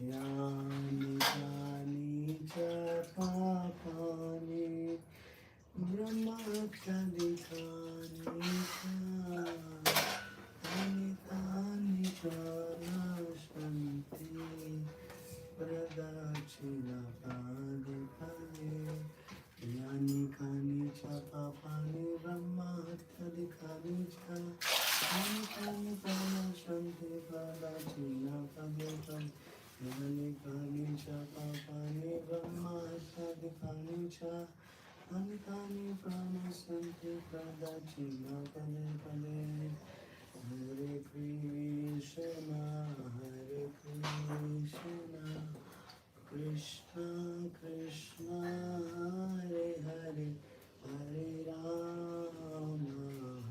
यानि कानि च पापानि ब्रह्मत्यादिकानि च तानि तानि च नाशन्ति प्रदक्षिणकाले यानि कानि च पापानि ब्रह्मत्यादिकानि च तानि तानि च नाशन्ति प्रदक्षिणकाले यानि कानि च पापानि ब्रह्मत्यादिकानि च तानि तानि प्रणश्यन्ति प्रदक्षिणपदे पदे हरे कृष्ण कृष्ण कृष्ण हरे हरे हरे राम राम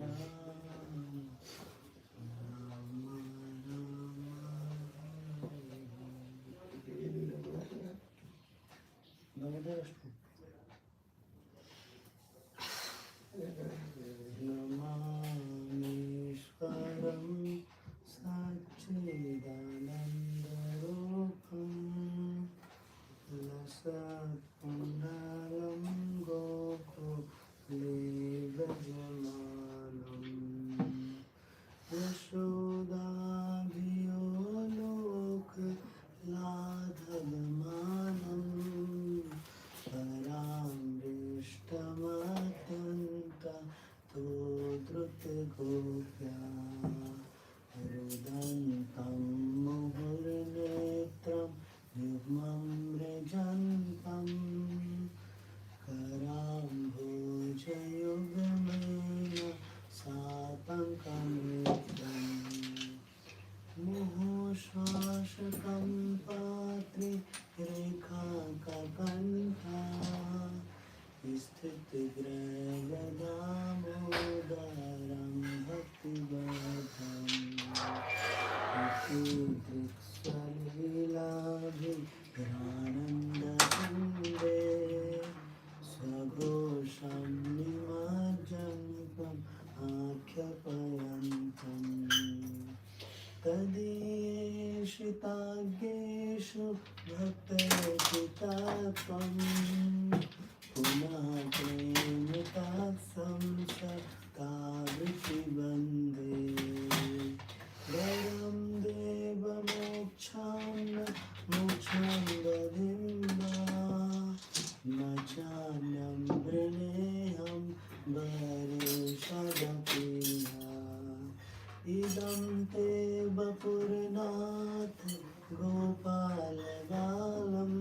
राम नमोदस्तु नमामीश्वरं सच्चिदानन्दरूपं लसत्कुण्डलं गोकुलीवजमानं यशोदाभियो लोकलाधवमानं परामृष्टमत्यन्त तो धृतगोप्या रुदन्तं मुहुर्नेत्रं युग्मं मृजन्तं कराम्भोजयुग्मेन सातङ्कमित्रम् मुहुश्वासकं पात्रे रेखाककण्ठा स्थितग्रगदामोदरं भक्तिवर्धम् इत्युक्तलीलाभिरानन्दकुन्दे स्वघोषं निमज्जन्तं आख्यापयन्तम् तदीयेषिताज्ञेषु भक्तचित्तत्वं पुनः प्रेमितात्संसक्तावृत्तिबन्धे वरं देवमोक्षं मोक्षं दधिम्बा न चान्यं वृणेऽहं वरेशदपि इदं ते वपुरनाथ गोपालबालं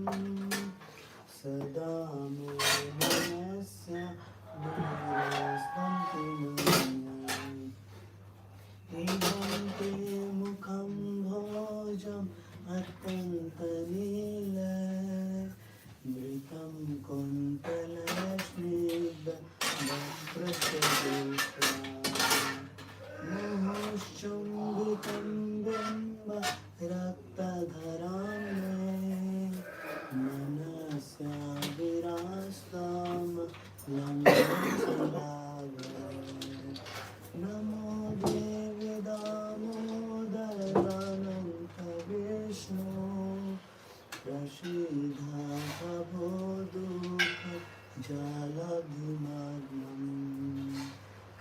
सदा मे मनस्य निरस्तं इदं ते मुखं भोजम् अत्यन्तनील मृतं कुन्तलस्निग्धवक्त्रचतुष्टा मोहश्चुम्बितं बिम्ब रक्तधरां मे मनसा विरास्तां लम्बचलाग नमो देवी दामोदरानन्त विष्णु प्रसीद प्रभो दुःख जलभिमग्नम्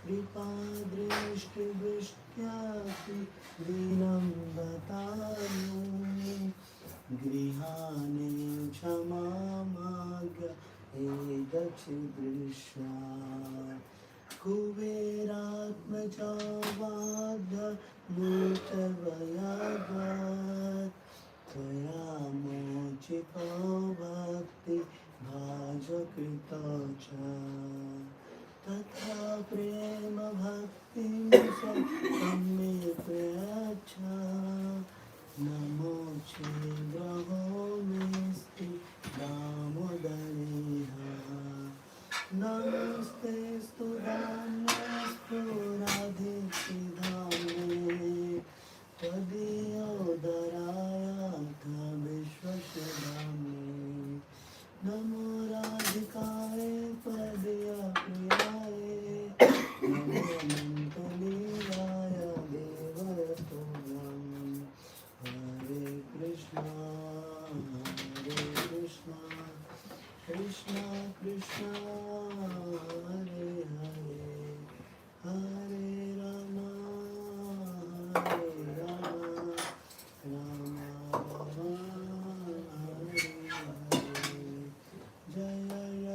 कृपादृष्टिवृष्ट्यापि दीनं बतानु गृहाणि क्षमामाज्ञ हे दक्षिदृश्या कुबेरात्मजा बाध मूर्तवयागात् त्वया मोचितो भक्ति भाजकृतो च तथा प्रेम भक्तिं मे प्रयच्छ नमो शीघ्रो मेस्ति दामोदरेह नमस्ते स्तु दाम्यस्तु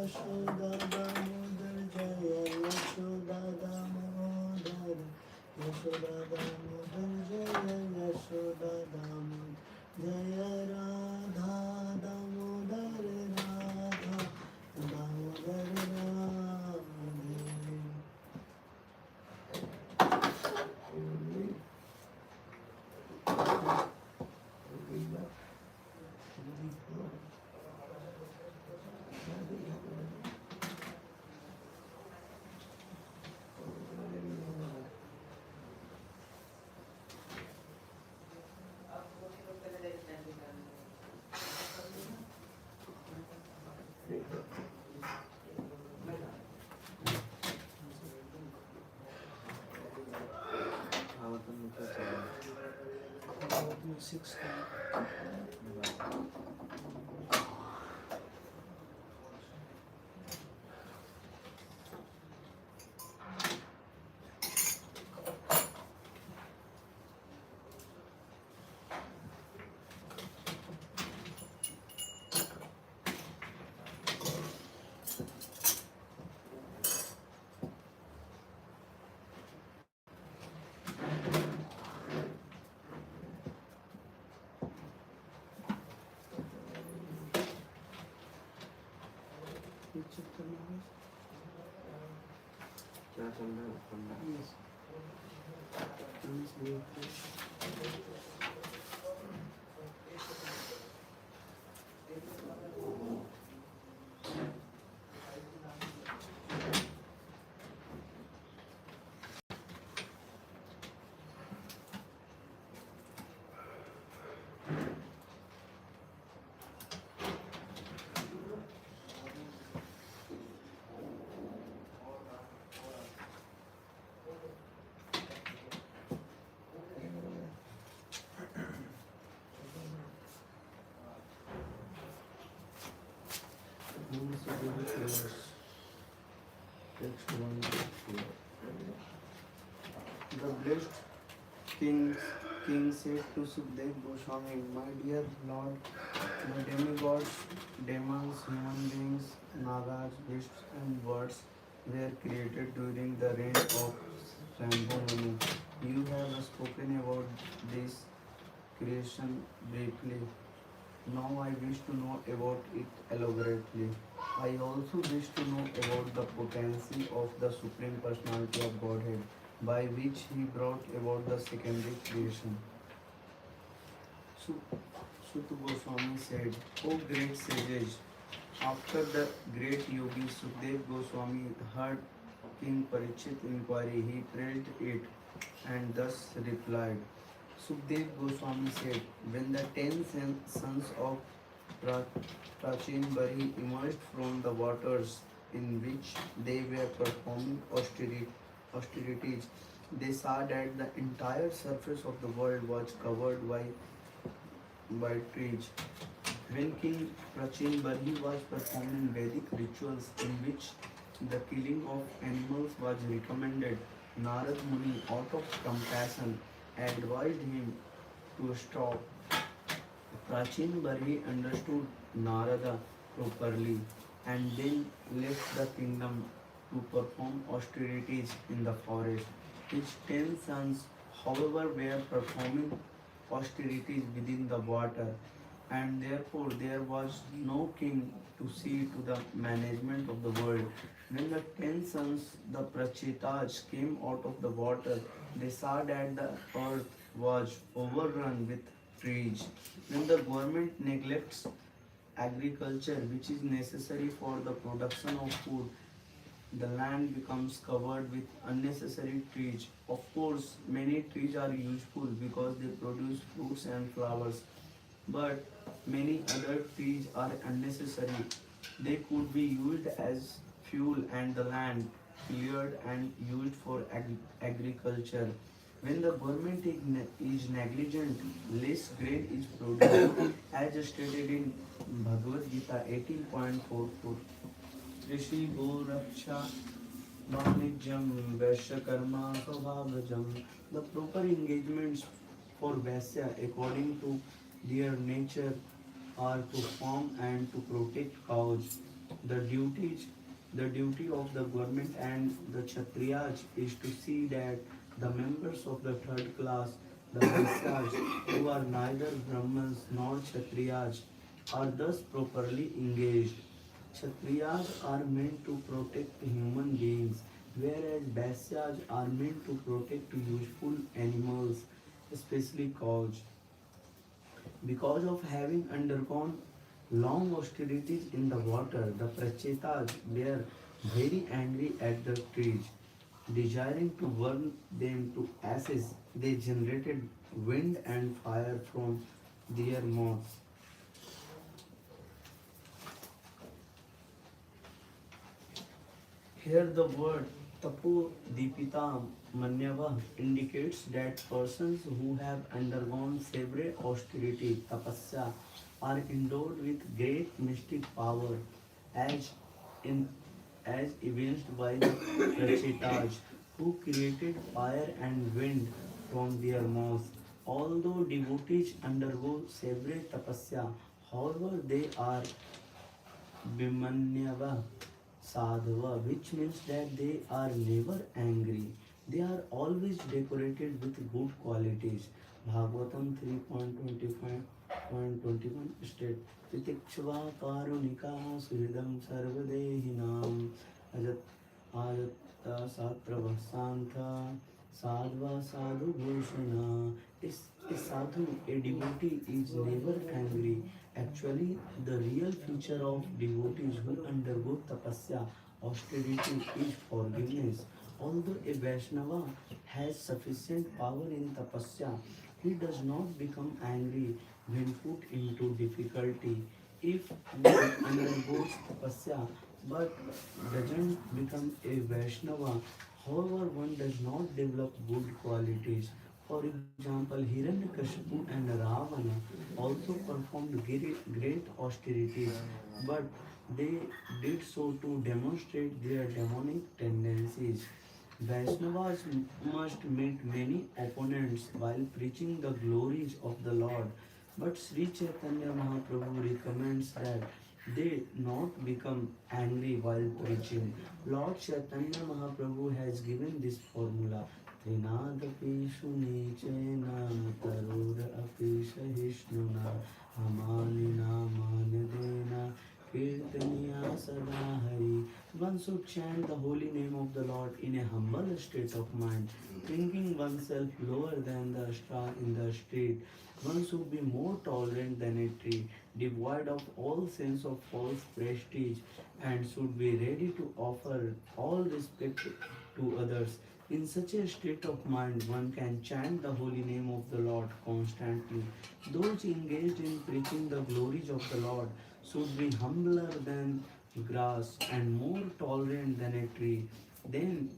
Yashoda Damodar Jaya Yashoda Damodar Yashoda Damodar Jaya Yashoda Damodar Jaya Radha Damodar Radha Damodar Radhe. Six. क्या चल रहा है पंडा? Text one. The blessed king, king said to Sukdev Goswami, my dear Lord, the demigods, demons, human beings, nagas, beasts and birds were created during the reign of Shambhu Manu. You have spoken about this creation briefly. Now I wish to know about it elaborately. I also wish to know about the potency of the Supreme Personality of Godhead, by which he brought about the secondary creation. Suta Goswami said, O great sages, after the great yogi Sukdev Goswami heard King Parikshit's inquiry, he praised it and thus replied. Sukdev Goswami said, when the 10 sons of Prachin Bari emerged from the waters in which they were performing austerities, they saw that the entire surface of the world was covered by trees. When King Prachin Bari was performing Vedic rituals in which the killing of animals was recommended, Narad Muni, out of compassion, advised him to stop. Prachin Bari understood Narada properly and then left the kingdom to perform austerities in the forest. His 10 sons, however, were performing austerities within the water, and therefore there was no king to see to the management of the world. When the 10 sons, the Prachitas, came out of the water, they saw that the earth was overrun with trees. When the government neglects agriculture, which is necessary for the production of food, the land becomes covered with unnecessary trees. Of course, many trees are useful because they produce fruits and flowers, but many other trees are unnecessary. They could be used as fuel and the land cleared and used for agriculture. When the government is negligent, less grain is produced, as stated in Bhagavad Gita 18.44. Rishi Go Raksha Vanijam Vaishyakarma Svabhajam. The proper engagements for Vaisya according to their nature are to farm and to protect cows. The duties the duty of the government and the Kshatriyas is to see that the members of the third class, the Vaisyas, who are neither Brahmins nor Kshatriyas, are thus properly engaged. Kshatriyas are meant to protect human beings, whereas Vaisyas are meant to protect useful animals, especially cows. Because of having undergone long austerities in the water, the Prachetas were very angry at the trees. Desiring to burn them to ashes, they generated wind and fire from their mouths. Here the word Tapo Dipita Manyava indicates that persons who have undergone severe austerity, tapasya, are endowed with great mystic power as in as evinced by the Prachetas who created fire and wind from their mouths. Although devotees undergo severe tapasya, however they are Bhimanyava Sadhava, which means that they are never angry. They are always decorated with good qualities. Bhagavatam 3.25.21 state Titikshva Karunika Suhridam Sarvadehinam Ajat Ajatta Satrava Santa Sadhva Sadhu Bhushana. A sadhu, a devotee, is never angry. Actually, the real feature of devotees who undergo tapasya, austerity, is forgiveness. Although a Vaishnava has sufficient power in tapasya, he does not become angry when put into difficulty. If one undergoes tapasya but doesn't become a Vaishnava, however, one does not develop good qualities. For example, Hiranyakashipu and Ravana also performed great austerities, but they did so to demonstrate their demonic tendencies. Vaishnavas must meet many opponents while preaching the glories of the Lord, but Sri Chaitanya Mahaprabhu recommends that they not become angry while preaching. Lord Chaitanya Mahaprabhu has given this formula. Trinadapi Shunichena Tarura Api Sahishnuna Amanina Manadena Kirtaniya Sada Hari. One should chant the holy name of the Lord in a humble state of mind, thinking oneself lower than the star in the street. One should be more tolerant than a tree, devoid of all sense of false prestige, and should be ready to offer all respect to others. In such a state of mind, one can chant the holy name of the Lord constantly. Those engaged in preaching the glories of the Lord should be humbler than grass and more tolerant than a tree. Then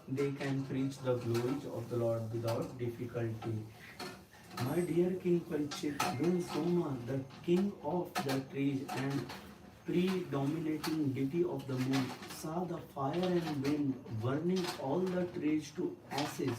they can preach the glories of the Lord without difficulty. My dear King Parikshit, when Soma, the king of the trees and predominating deity of the moon, saw the fire and wind burning all the trees to ashes,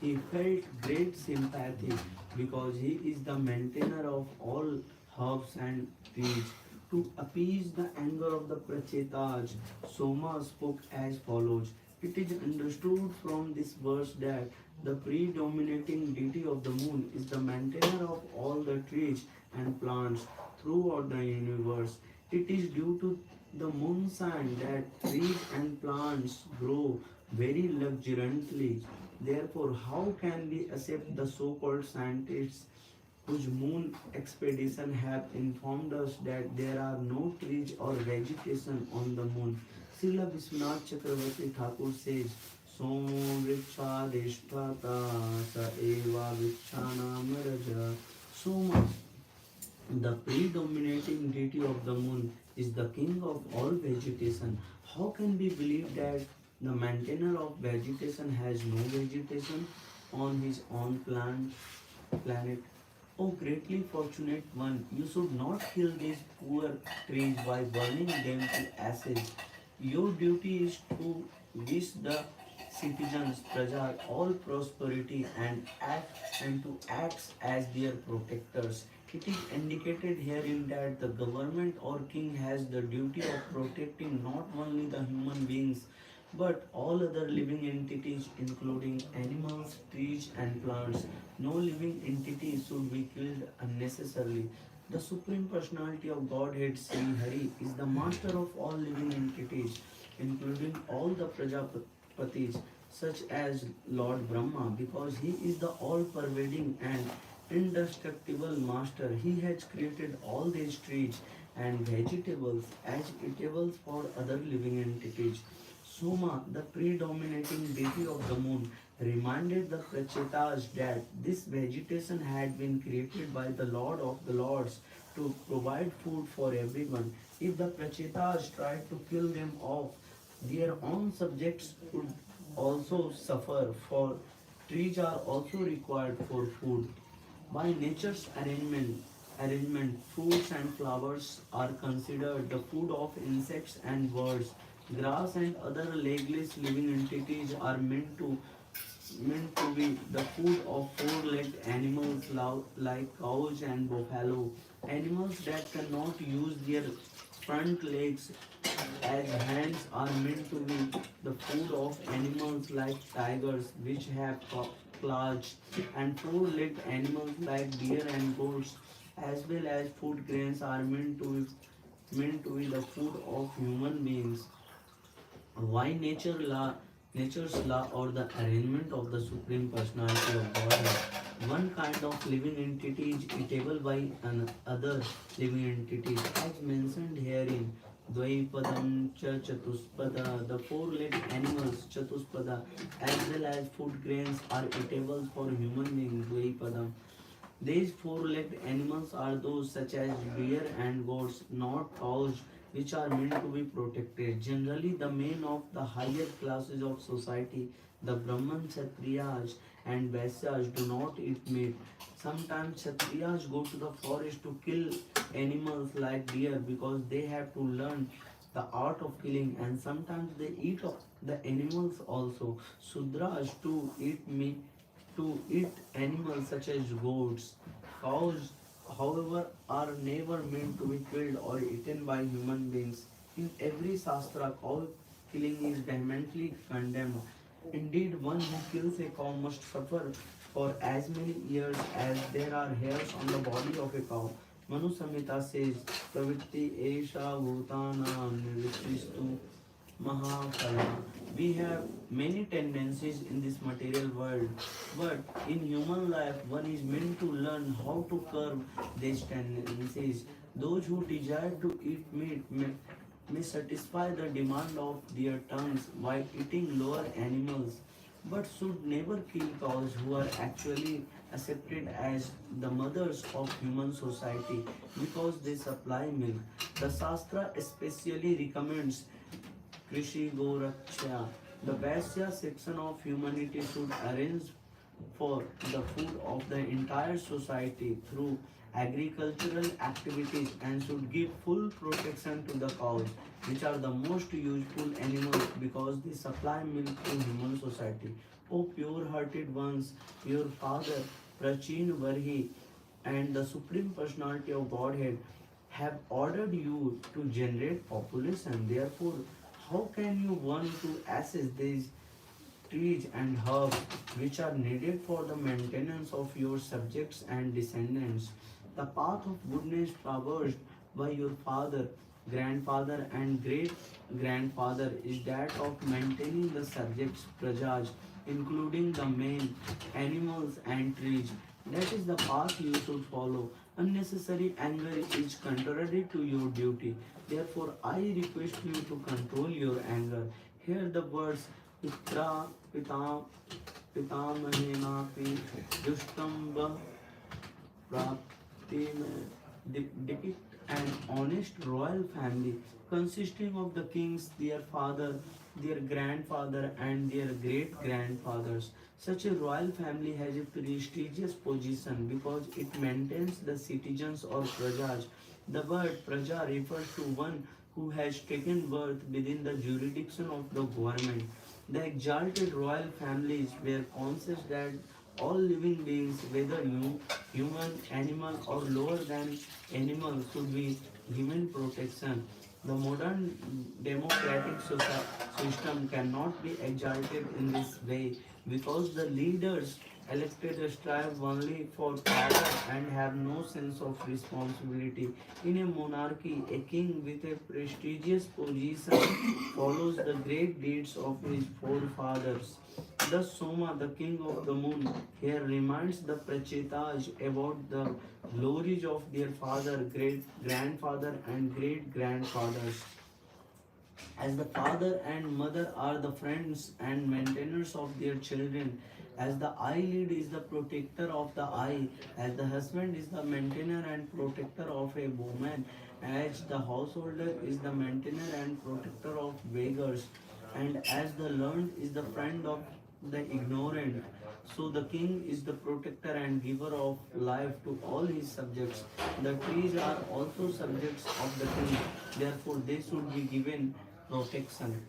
he felt great sympathy because he is the maintainer of all herbs and trees. To appease the anger of the Prachetas, Soma spoke as follows. It is understood from this verse that the predominating deity of the moon is the maintainer of all the trees and plants throughout the universe. It is due to the moon sign that trees and plants grow very luxuriantly. Therefore, how can we accept the so-called scientists whose moon expedition have informed us that there are no trees or vegetation on the moon? Srila Vishwanath Chakravarti Thakur says, Somo Vrikshadhisthata Sa Eva Vrikshana Maraja. Soma, the predominating deity of the moon, is the king of all vegetation. How can we believe that the maintainer of vegetation has no vegetation on his own planet? Oh, greatly fortunate one, you should not kill these poor trees by burning them to ashes. Your duty is to wish the citizens, praja, all prosperity and to act as their protectors. It is indicated herein that the government or king has the duty of protecting not only the human beings but all other living entities including animals, trees and plants. No living entity should be killed unnecessarily. The Supreme Personality of Godhead Sri Hari is the master of all living entities including all the Prajapatis such as Lord Brahma because he is the all-pervading and indestructible master. He has created all these trees and vegetables as eatables for other living entities. Soma, the predominating deity of the moon, reminded the Prachetas that this vegetation had been created by the Lord of the Lords to provide food for everyone. If the Prachetas tried to kill them off, their own subjects would also suffer, for trees are also required for food. By nature's arrangement, fruits and flowers are considered the food of insects and birds. Grass and other legless living entities are meant to be the food of four-legged animals like cows and buffalo. Animals that cannot use their front legs as hands are meant to be the food of animals like tigers, which have claws, and four-legged animals like deer and goats, as well as food grains are meant to be the food of human beings. Why nature's law or the arrangement of the supreme personality of God? One kind of living entity is eatable by another living entities, as mentioned herein. Dvaipadam cha chatuspada, the four-legged animals chatuspada, as well as food grains are eatable for human beings. Dvaipadam. These four-legged animals are those such as deer and goats, not cows, which are meant to be protected. Generally, the men of the higher classes of society, the Brahman, Kshatriyas, and Vaisyas, do not eat meat. Sometimes Kshatriyas go to the forest to kill animals like deer because they have to learn the art of killing, and sometimes they eat of the animals also. Sudras too eat animals such as goats. Cows, however, are never meant to be killed or eaten by human beings. In every Shastra, cow killing is vehemently condemned. Indeed, one who kills a cow must suffer for as many years as there are hairs on the body of a cow. Manu Samhita says, Pravitti Esha Bhutana Nirvistu Mahakala. We have many tendencies in this material world, but in human life, one is meant to learn how to curb these tendencies. Those who desire to eat meat may satisfy the demand of their tongues by eating lower animals, but should never kill cows who are actually accepted as the mothers of human society because they supply milk. The Shastra especially recommends Krishi Goraksha. The Vaisya section of humanity should arrange for the food of the entire society through agricultural activities and should give full protection to the cows, which are the most useful animals because they supply milk to human society. O pure-hearted ones, your father, Prachin Varhi, and the Supreme Personality of Godhead have ordered you to generate population. Therefore, how can you want to assess these trees and herbs which are needed for the maintenance of your subjects and descendants? The path of goodness traversed by your father, grandfather, and great grandfather is that of maintaining the subjects, prajas, including the men, animals, and trees. That is the path you should follow. Unnecessary anger is contrary to your duty. Therefore, I request you to control your anger. Hear the words Pitra Pita Pitamahenapi Dushtamba Prapti depict an honest royal family consisting of the kings, their father, their grandfather, and their great grandfathers. Such a royal family has a prestigious position because it maintains the citizens or prajas. The word praja refers to one who has taken birth within the jurisdiction of the government. The exalted royal families were conscious that all living beings, whether human, animal, or lower than animal, should be given protection. The modern democratic system cannot be exalted in this way because the leaders elected strive only for power and have no sense of responsibility. In a monarchy, a king with a prestigious position follows the great deeds of his forefathers. Thus, Soma, the king of the moon, here reminds the Prachetas about the glories of their father, great grandfather, and great grandfathers. As the father and mother are the friends and maintainers of their children, as the eyelid is the protector of the eye, as the husband is the maintainer and protector of a woman, as the householder is the maintainer and protector of beggars, and as the learned is the friend of the ignorant, so the king is the protector and giver of life to all his subjects. The trees are also subjects of the king, therefore they should be given protection.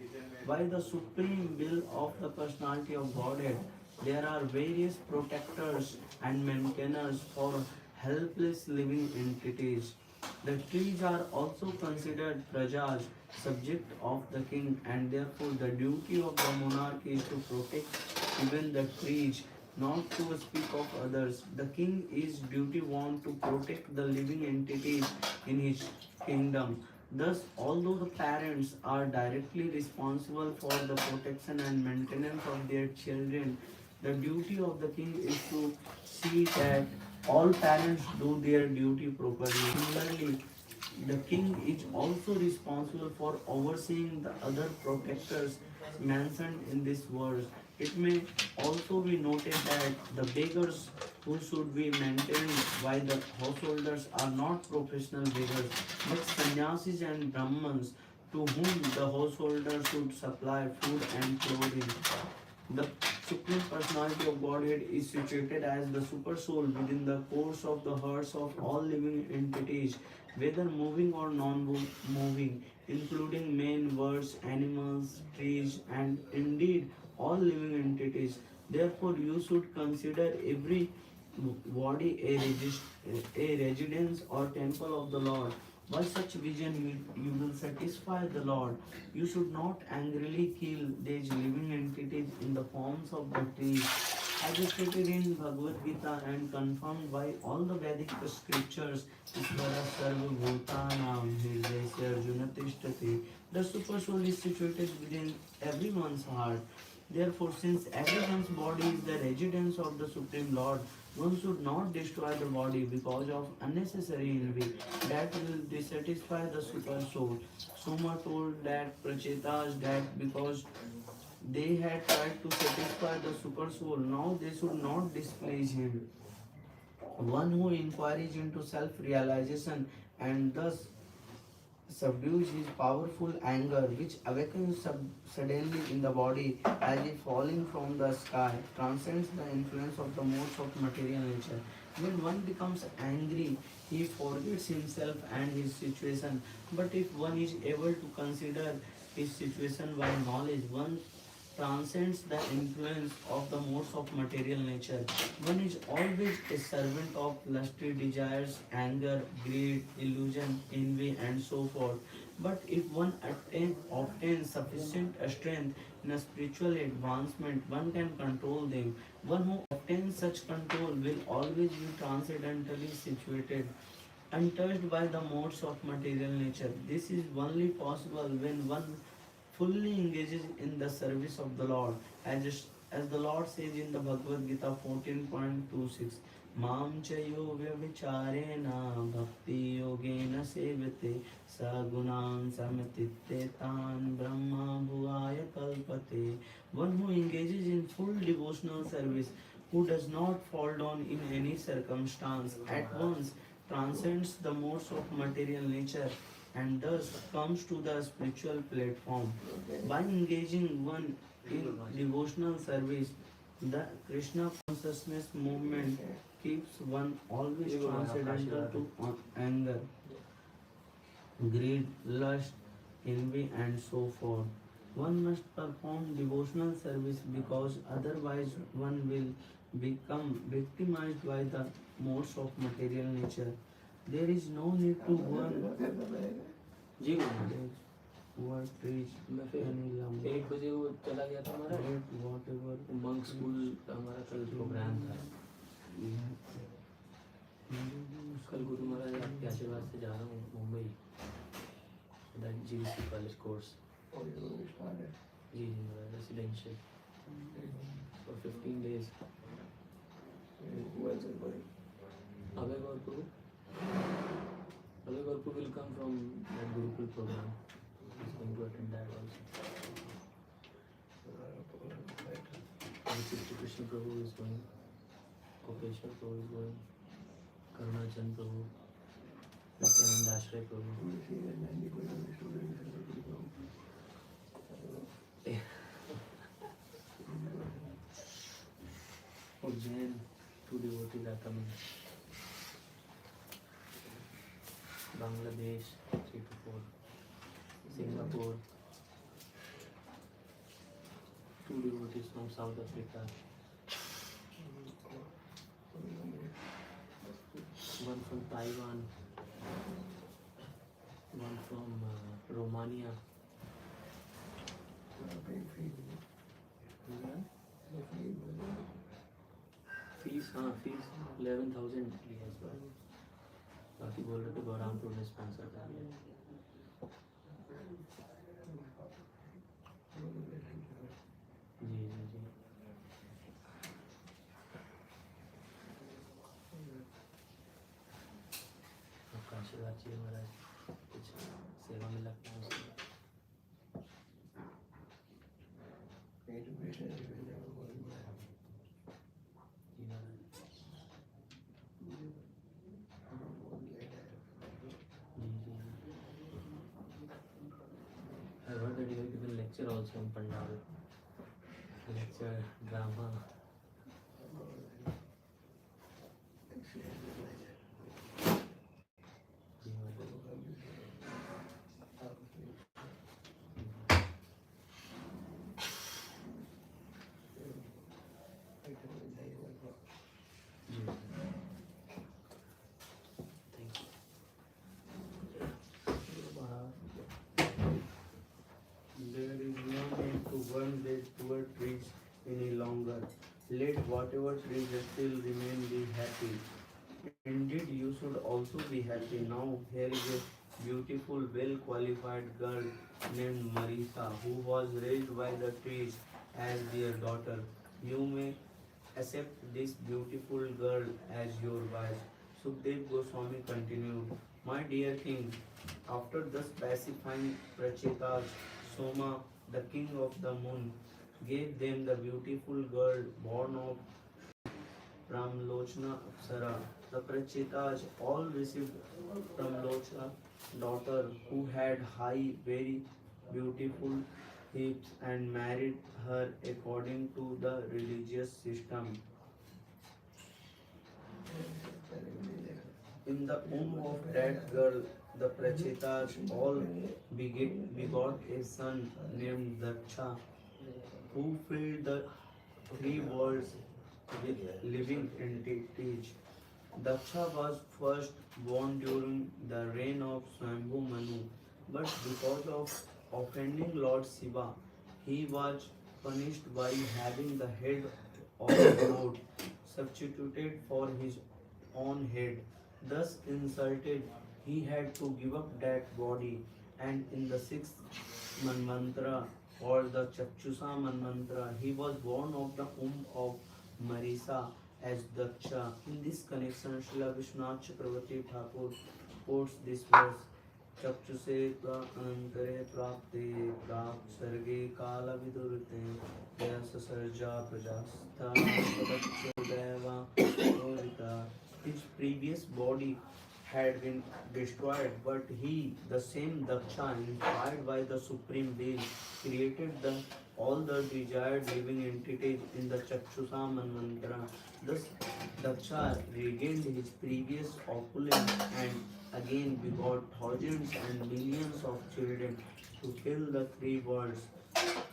By the supreme will of the personality of Godhead, there are various protectors and maintainers for helpless living entities. The trees are also considered prajas, subject of the king, and therefore the duty of the monarch is to protect even the trees, not to speak of others. The king is duty bound to protect the living entities in his kingdom. Thus, although the parents are directly responsible for the protection and maintenance of their children, the duty of the king is to see that all parents do their duty properly. Similarly, the king is also responsible for overseeing the other protectors mentioned in this verse. It may also be noted that the beggars who should be maintained by the householders are not professional beggars, but sannyasis and brahmans to whom the householder should supply food and clothing. The Supreme Personality of Godhead is situated as the Super Soul within the course of the hearts of all living entities, whether moving or non-moving, including men, birds, animals, trees, and indeed all living entities. Therefore, you should consider every body a residence or temple of the Lord. By such vision, you will satisfy the Lord. You should not angrily kill these living entities in the forms of the trees. As stated in Bhagavad Gita and confirmed by all the Vedic scriptures, Ishvara Sarva Bhutanam Hirdesya Arjuna Tishtati. The super soul is situated within everyone's heart. Therefore, since everyone's body is the residence of the Supreme Lord, one should not destroy the body because of unnecessary envy. That will dissatisfy the super soul. Soma told that Prachetas that because they had tried to satisfy the super soul, now they should not displease him. One who inquires into self realization and thus subdues his powerful anger, which awakens suddenly in the body as if falling from the sky, transcends the influence of the modes of material nature. When one becomes angry, he forgets himself and his situation. But if one is able to consider his situation by knowledge, one transcends the influence of the modes of material nature. One is always a servant of lusty desires, anger, greed, illusion, envy, and so forth. But if one obtains sufficient strength in a spiritual advancement, one can control them. One who obtains such control will always be transcendently situated, untouched by the modes of material nature. This is only possible when one fully engages in the service of the Lord. As the Lord says in the Bhagavad Gita 14.26, Mam chayo vyavicharena bhakti yogena sevate sagunan samatittetan brahma bhuvaya kalpate. One who engages in full devotional service, who does not fall down in any circumstance, at once transcends the modes of material nature and thus comes to the spiritual platform. By engaging one in devotional service, the Krishna consciousness movement keeps one always transcendental to anger, greed, lust, envy, and so forth. One must perform devotional service because otherwise one will become victimized by the modes of material nature. There is no need to burn ji Guruji poor trees मैं फिर any longer. 8 बजे वो चला गया था हमारा Let whatever monk school का हमारा कल प्रोग्राम था we have कल गुरु महाराज आपके आशीर्वाद से जा रहा हूँ मुंबई जीवीसी कॉलेज कोर्स जी जी महाराज residential for 15 days Abhay Gurpur will come from that Gurukul program. He's going to attend that also. Sri Krishna Prabhu is going. Kopeshwar Prabhu is going. Karunachand Prabhu. Nityananda Ashray Prabhu. Ujjain, 2 devotees are coming. Bangladesh 3 to 4, Singapore 2 devotees from South Africa, 1 from Taiwan, 1 from Romania. Fees 11,000 लिया इस बार बाकी बोल रहे थे बहरामपुर ने sponsor कर लिया जी जी जी आपका आशीर्वाद चाहिए महाराज कुछ सेवा में लगता है उसमें जी महाराज I heard that you have given lecture also in Pandal. Lecture, drama. There is no need to burn these poor trees any longer. Let whatever trees still remain be happy. Indeed, you should also be happy. Now, here is a beautiful, well-qualified girl named Marisa who was raised by the trees as their daughter. You may accept this beautiful girl as your wife. Sukdev Goswami continued, My dear king, after thus pacifying Prachetas, Soma, the king of the moon, gave them the beautiful girl born of Pramlochna Apsara. The Prachetas all received Pramlochna daughter who had high, very beautiful hips and married her according to the religious system. In the womb of that girl, the Prachetas all begot a son named Daksha, who filled the 3 worlds with living entities. Daksha was first born during the reign of Swambhu Manu, but because of offending Lord Shiva, he was punished by having the head of the goat substituted for his own head. Thus insulted, he had to give up that body, and in the 6th Manvantara, called the Chakchusa Manvantara, he was born of the womb of Marisa as Daksha. In this connection, Srila Vishwanath Chakravarti Thakur quotes this verse. चक्षुषे अनंतरे प्राप्ते प्राप्त सर्गे काल विदुरते ससर्जा प्रजास्था देवा रोहिता. His previous body had been destroyed, but he, the same Daksha, inspired by the supreme will, created all the desired living entities in the Chakshusa Manvantara. Thus, Daksha regained his previous opulence and again begot thousands and millions of children to fill the 3 worlds.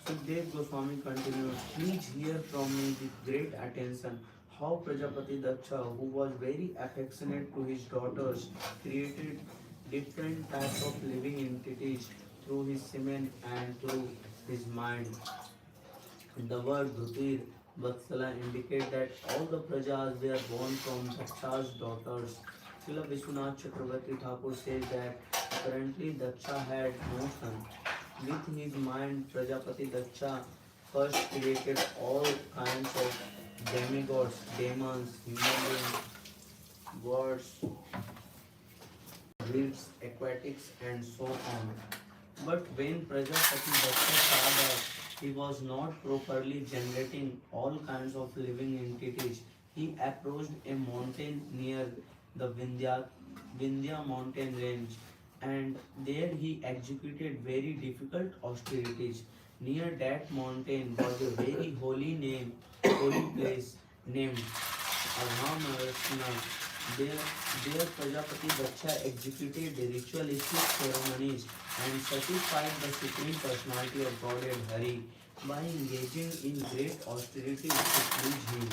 Sukdev Goswami continued, please hear from me with great attention how Prajapati Daksha, who was very affectionate to his daughters, created different types of living entities through his semen and through his mind. The word Dhutir Vatsala indicate that all the prajas were born from Daksha's daughters. Srila Vishwanath Chakravarti Thakur says that apparently Daksha had no son. With his mind, Prajapati Daksha first created all kinds of demigods, demons, human beings, gods, birds, aquatics, and so on. But when Prajapati Daksha saw that he was not properly generating all kinds of living entities, he approached a mountain near the Vindhya mountain range, and there he executed very difficult austerities. Near that mountain was a very holy place named Aghamarasna. There Prajapati Daksha executed ritualistic ceremonies and satisfied the Supreme Personality of Godhead Hari by engaging in great austerities to please him.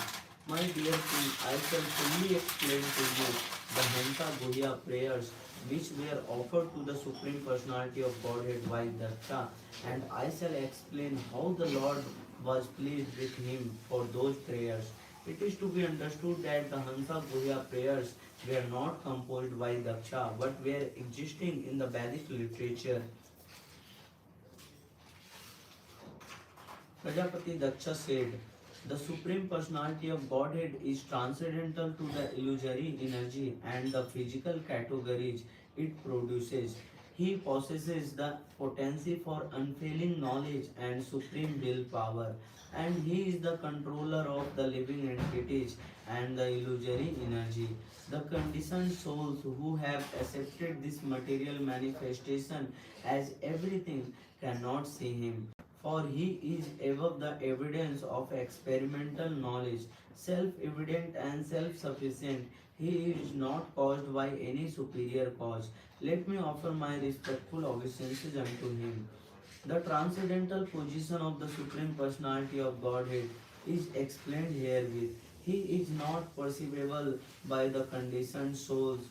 My dear king, I shall fully explain to you the Hanta Guhya prayers which were offered to the Supreme Personality of Godhead by Daksha, and I shall explain how the Lord was pleased with him for those prayers. It is to be understood that the Hansa Guhya prayers were not composed by Daksha but were existing in the Vedic literature. Prajapati Daksha said, the Supreme Personality of Godhead is transcendental to the illusory energy and the physical categories it produces. He possesses the potency for unfailing knowledge and supreme willpower, and he is the controller of the living entities and the illusory energy. The conditioned souls who have accepted this material manifestation as everything cannot see him, for he is above the evidence of experimental knowledge, self-evident and self-sufficient. He is not caused by any superior cause. Let me offer my respectful obeisances unto him. The transcendental position of the Supreme Personality of Godhead is explained herewith. He is not perceivable by the conditioned souls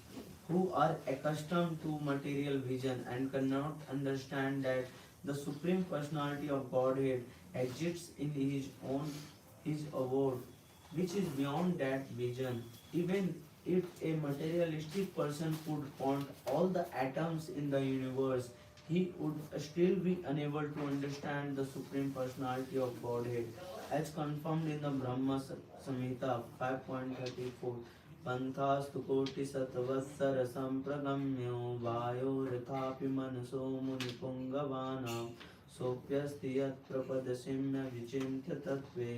who are accustomed to material vision and cannot understand that the Supreme Personality of Godhead exists in his abode, which is beyond that vision. Even if a materialistic person could count all the atoms in the universe, he would still be unable to understand the Supreme Personality of Godhead, as confirmed in the Brahma Samhita 5.34. पंथास्तु कोटिशतवत्सर सम्प्रगम्यो वायोरथापि मनसो मुनिपुङ्गवानां सोऽप्यस्ति यत्प्रपदशिम्य विचिन्त्य तत्त्वे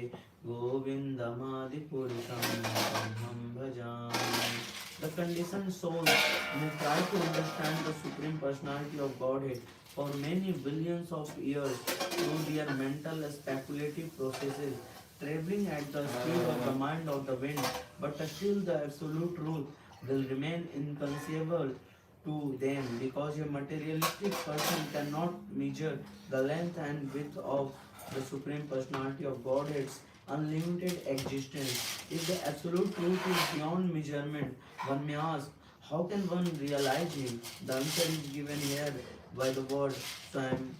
गोविन्दमादिपुरुषं तमहं भजामि. The conditioned souls may try to understand the Supreme Personality of Godhead for many billions of years through their mental speculative processes, traveling at the speed of the mind of the wind, but still the absolute truth will remain inconceivable to them because a materialistic person cannot measure the length and width of the Supreme Personality of Godhead's unlimited existence. If the absolute truth is beyond measurement, one may ask, how can one realize him? The answer is given here by the word Swam.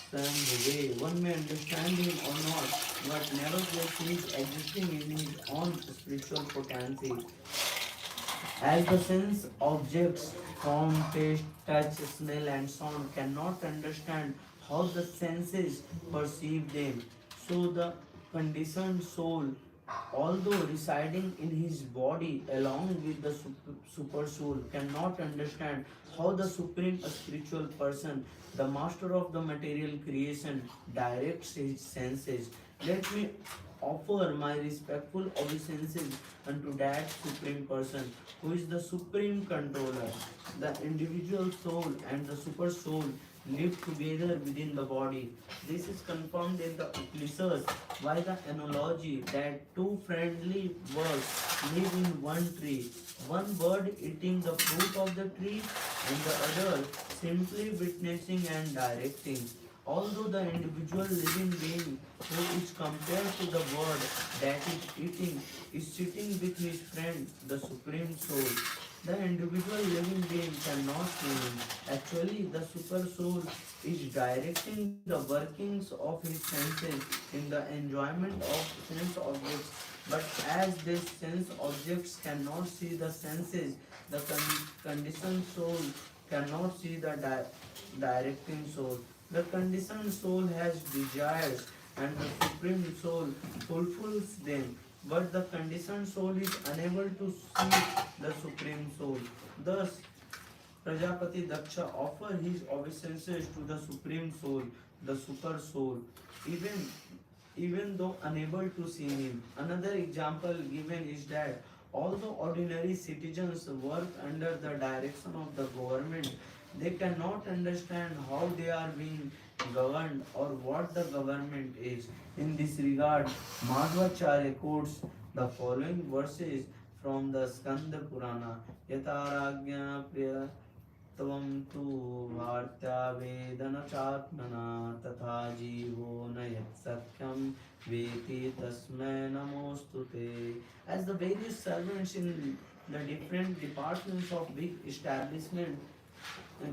Swam one may understand him or not, but nevertheless he is existing in his own spiritual potency. As the sense objects form, taste, touch, smell, and sound cannot understand how the senses perceive them, so the conditioned soul, although residing in his body along with the super soul, cannot understand how the supreme spiritual person, the master of the material creation, directs his senses. Let me offer my respectful obeisances unto that supreme person who is the supreme controller. The individual soul and the super soul live together within the body. This is confirmed in the Upanishads by the analogy that two friendly birds live in one tree, one bird eating the fruit of the tree and the other simply witnessing and directing. Although the individual living being who is compared to the bird that is eating is sitting with his friend, the Supreme Soul, the individual living being cannot see him. Actually, the Super Soul is directing the workings of his senses in the enjoyment of sense objects. But as these sense objects cannot see the senses, the conditioned soul cannot see the directing soul. The conditioned soul has desires and the supreme soul fulfills them. But the conditioned soul is unable to see the supreme soul. Thus, Prajapati Daksha offered his obeisances to the supreme soul, the super soul, even even though unable to see him. Another example given is that although ordinary citizens work under the direction of the government, they cannot understand how they are being governed or what the government is. In this regard, Madhvacharya quotes the following verses from the Skanda Purana. Yataragya Priya त्वं तु वार्ता वेदनचात्मना तथा जीवो न यत्सत्यं वेति तस्मै नमोऽस्तु ते. As the various servants in the different departments of big establishment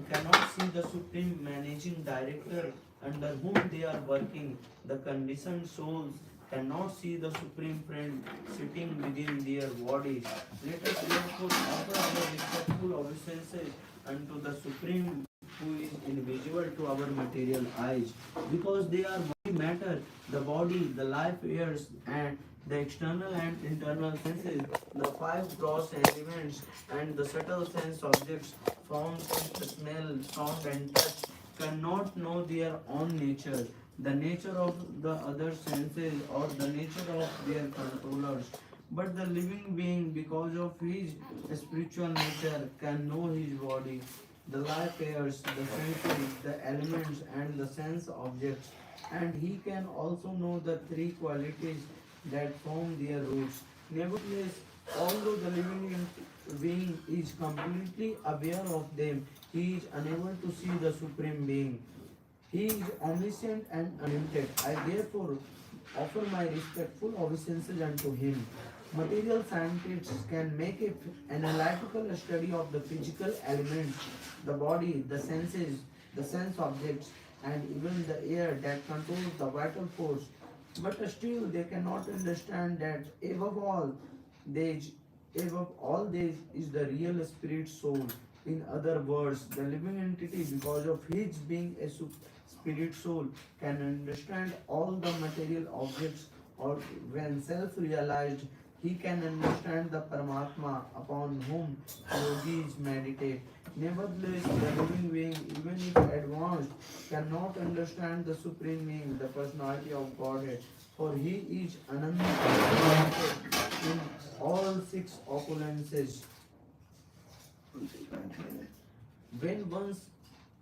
cannot see the supreme managing director under whom they are working, the conditioned souls cannot see the supreme friend sitting within their bodies. Let us therefore offer our respectful obeisances unto the supreme who is invisible to our material eyes, because they are body matter, the body, the life airs, and the external and internal senses, the five gross elements, and the subtle sense objects, form, taste, smell, sound, and touch, cannot know their own nature, the nature of the other senses, or the nature of their controllers. But the living being, because of his spiritual nature, can know his body, the life airs, the senses, the elements, and the sense objects, and he can also know the three qualities that form their roots. Nevertheless, although the living being is completely aware of them, he is unable to see the Supreme Being. He is omniscient and unlimited. I therefore offer my respectful obeisances unto him. Material scientists can make an analytical study of the physical elements, the body, the senses, the sense objects, and even the air that controls the vital force. But still, they cannot understand that they, above all, this is the real spirit soul. In other words, the living entity, because of his being a spirit soul, can understand all the material objects, or when self-realized, he can understand the Paramatma upon whom yogis meditate. Nevertheless, the living being, even if advanced, cannot understand the Supreme Being, the personality of Godhead, for he is Ananta in all six opulences. When one's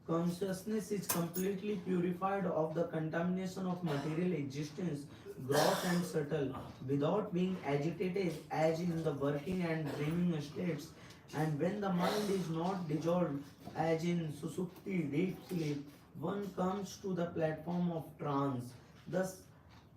consciousness is completely purified of the contamination of material existence, gross and subtle, without being agitated as in the working and dreaming states, and when the mind is not dissolved as in susupti, deep sleep, one comes to the platform of trance. Thus,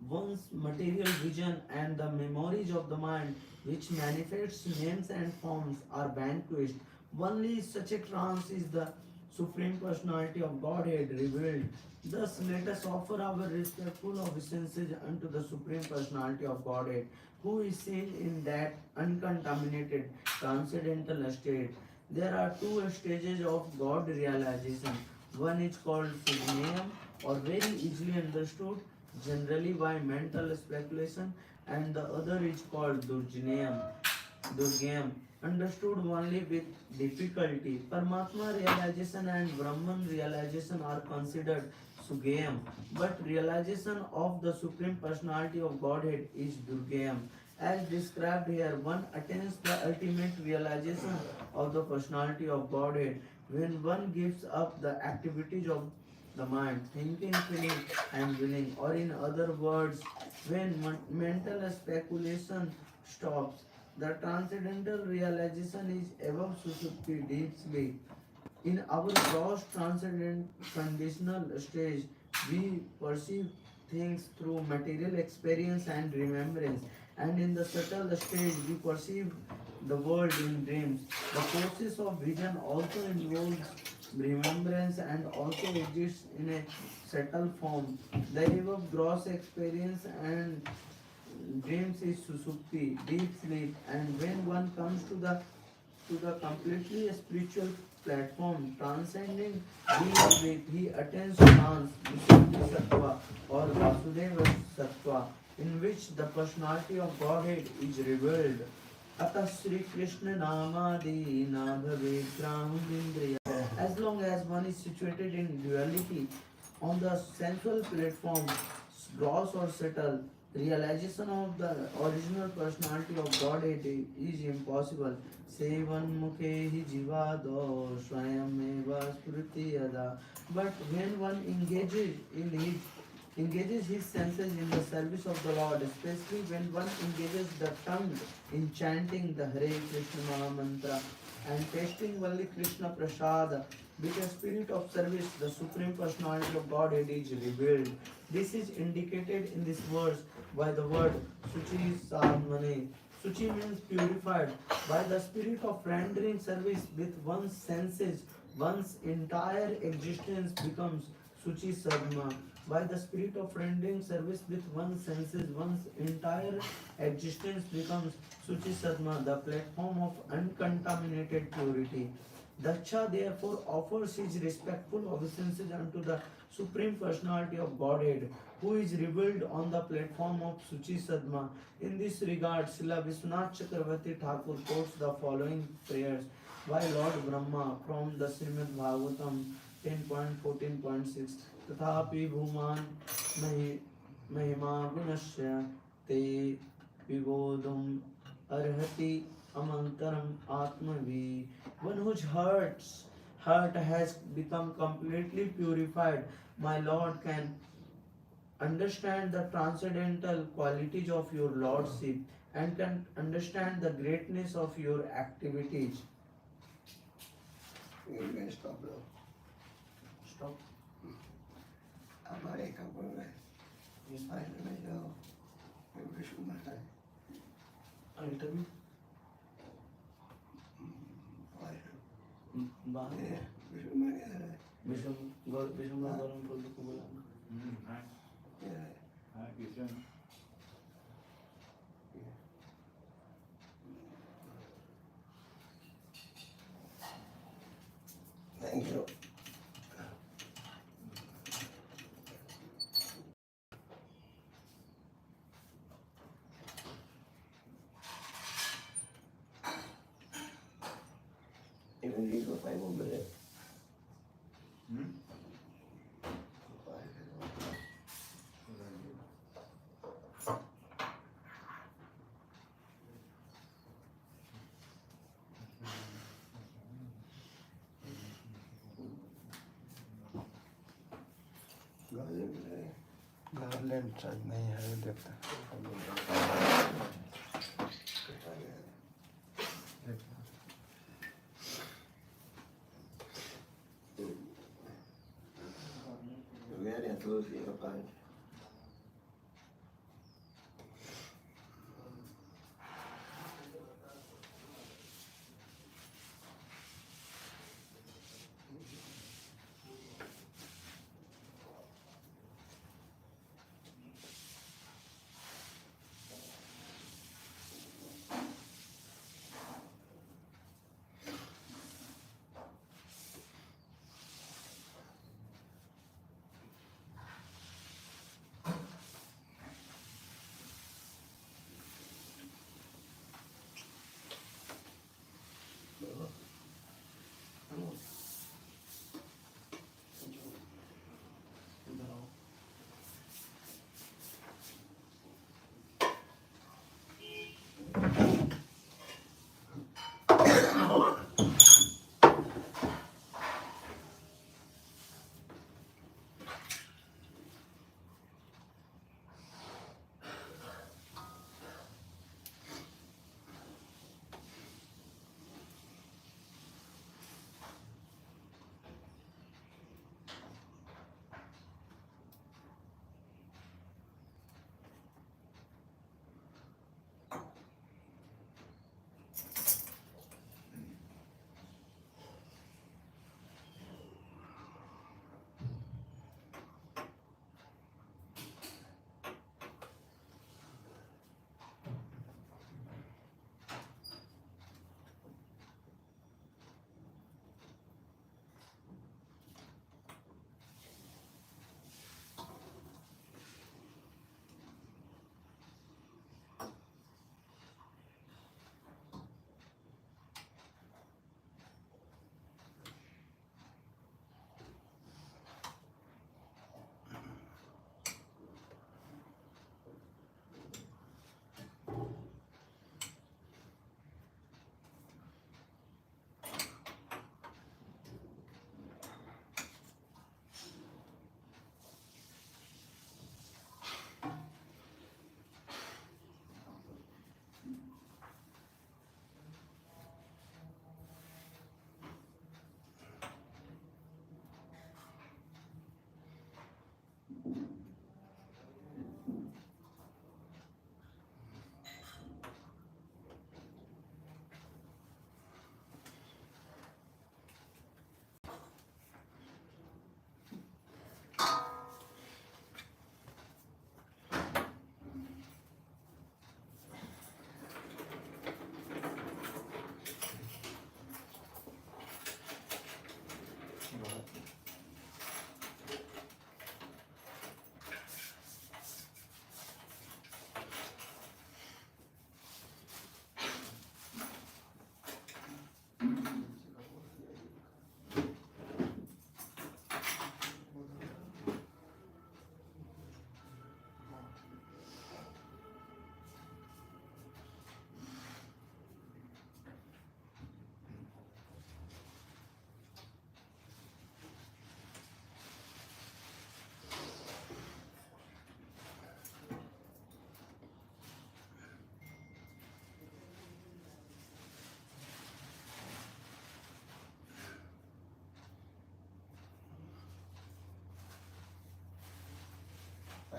one's material vision and the memories of the mind, which manifests names and forms, are vanquished. Only such a trance is the Supreme Personality of Godhead revealed. Thus, let us offer our respectful obeisances unto the Supreme Personality of Godhead, who is seen in that uncontaminated transcendental state. There are two stages of God realization. One is called Sugnyam, or very easily understood, generally by mental speculation, and the other is called Durgam, understood only with difficulty. Paramatma realization and Brahman realization are considered Sugam, but realization of the Supreme Personality of Godhead is Durgam. As described here, one attains the ultimate realization of the personality of Godhead when one gives up the activities of the mind, thinking, feeling, and willing, or in other words, when mental speculation stops. The transcendental realization is above Susupti deep sleep. In our gross transcendent conditional stage, We perceive things through material experience and remembrance, and in the subtle stage, we perceive the world in dreams. The process of vision also involves remembrance and also exists in a subtle form. The aim of gross experience and dreams is susupti, deep sleep, and when one comes to the completely spiritual platform, transcending deep sleep, he attains trance, Visuddhi Sattva or Vasudeva Sattva, in which the personality of Godhead is revealed. Atah Sri Krishna Namadi Nabhave Indriya. As long as one is situated in duality on the sensual platform, gross or subtle, realization of the original personality of Godhead is impossible. Sevan mukhe hi jivado swayameva spruti yada. But when one engages his senses in the service of the Lord, especially when one engages the tongue in chanting the Hare Krishna Maha Mantra and tasting only Krishna Prasada, with a spirit of service, the Supreme Personality of Godhead is revealed. This is indicated in this verse by the word Suchi Sadmane. Suchi means purified. By the spirit of rendering service with one's senses, one's entire existence becomes Suchi Sadma. By the spirit of rendering service with one's senses, one's entire existence becomes Suchi Sadma, the platform of uncontaminated purity. Daksha therefore offers his respectful obeisances unto the Supreme Personality of Godhead, who is revealed on the platform of Suchi Sadma. In this regard, Srila Vishwanath Chakravarti Thakur quotes the following prayers by Lord Brahma from the Srimad Bhagavatam 10.14.6. तथापि भूमान महिमा गुणस्य ते विबोधुम arhati amantaram atmavi. One whose heart has become completely purified, my Lord, can understand the transcendental qualities of your Lordship and can understand the greatness of your activities. You can stop now. Stop. हमारे कपड़ों में इस file में जाओ विष्णु माता है Interview. बाहर विष्णु माता है विष्णु गौरव प्रभु को बुलाना. Thank you. Even you go 5 more minutes. Garland शायद नहीं है देखते तुलसी का पानी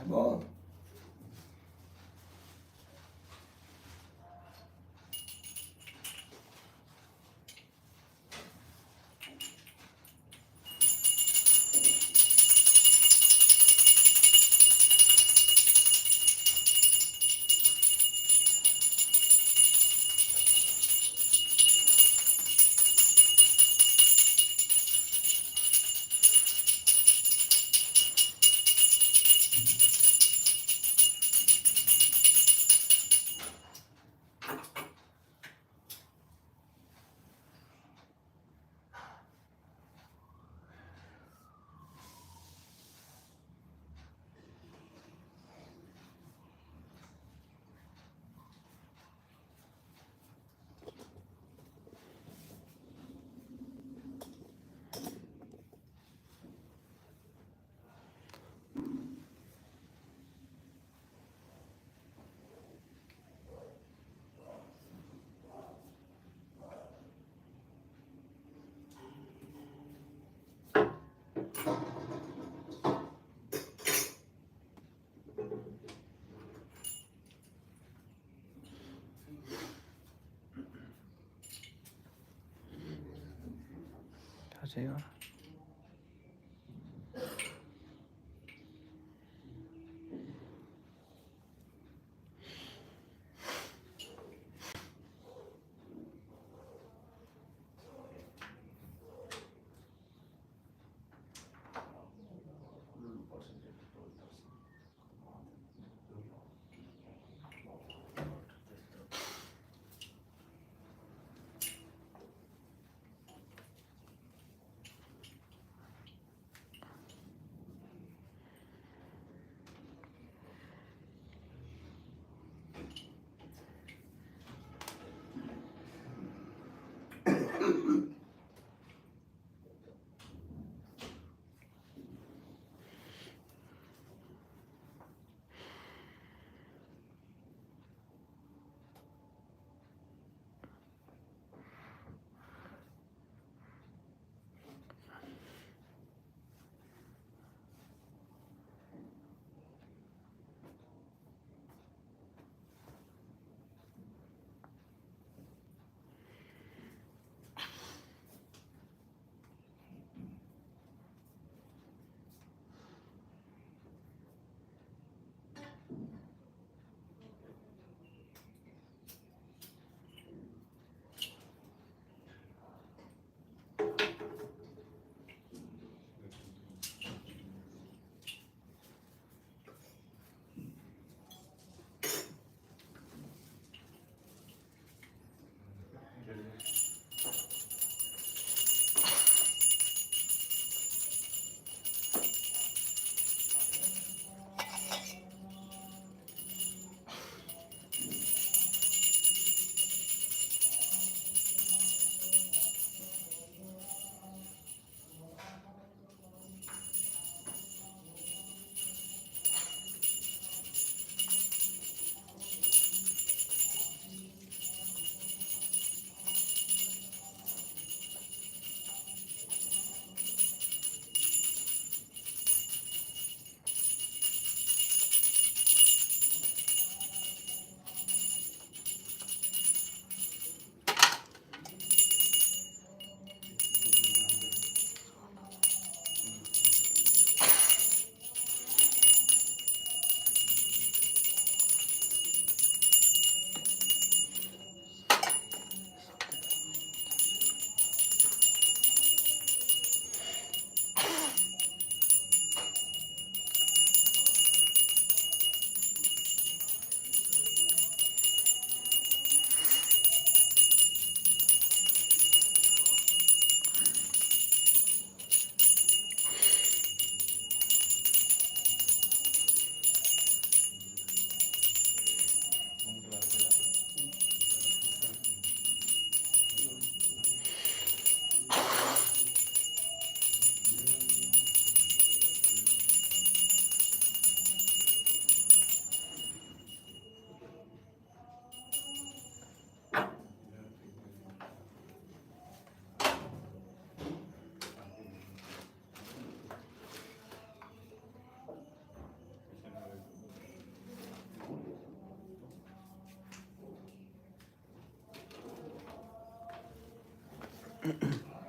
Ball. 하세요. Amen.